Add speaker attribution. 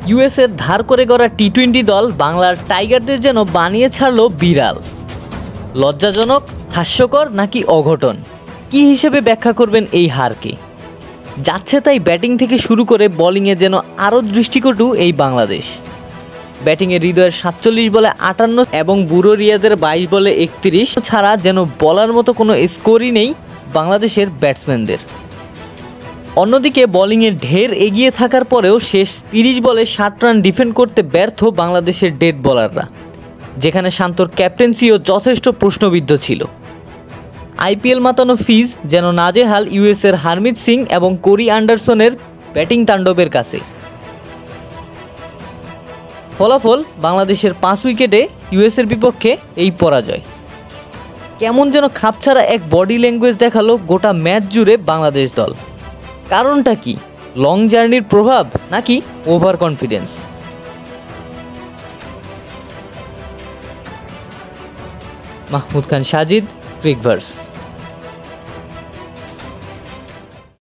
Speaker 1: ইউএসের ধার করে গড়া টি-20 দল বাংলার টাইগারদের যেন বানিয়ে ছাড়ল বিড়াল। লজ্জাজনক, হাস্যকর নাকি অঘটন, কি হিসেবে ব্যাখ্যা করবেন এই হারকে? যাচ্ছে তাই ব্যাটিং থেকে শুরু করে বোলিংয়ে যেন আরও দৃষ্টিকটু এই বাংলাদেশ। ব্যাটিংয়ে হৃদয়ের 47 বলে 58 এবং বুড়ো রিয়াদের 22 বলে 31 ছাড়া যেন বলার মতো কোনো স্কোরই নেই বাংলাদেশের ব্যাটসম্যানদের। অন্যদিকে বোলিংয়ে ঢের এগিয়ে থাকার পরেও শেষ 30 বলে 60 রান ডিফেন্ড করতে ব্যর্থ বাংলাদেশের ডেড বোলাররা, যেখানে শান্তর ক্যাপ্টেন্সিও যথেষ্ট প্রশ্নবিদ্ধ ছিল। আইপিএল মাতানো ফিজ যেন নাজেহাল ইউএসের হারমিত সিং এবং কোরি অ্যান্ডারসনের ব্যাটিং তাণ্ডবের কাছে। ফলাফল বাংলাদেশের 5 উইকেটে ইউএসের বিপক্ষে এই পরাজয়। কেমন যেন খাপছাড়া এক বডি ল্যাঙ্গুয়েজ দেখালো গোটা ম্যাচ জুড়ে বাংলাদেশ দল। কারণটা কি? লং জার্নির প্রভাব নাকি ওভার কনফিডেন্স? মাহমুদ খান সাজিদ, ক্রিকভার্স।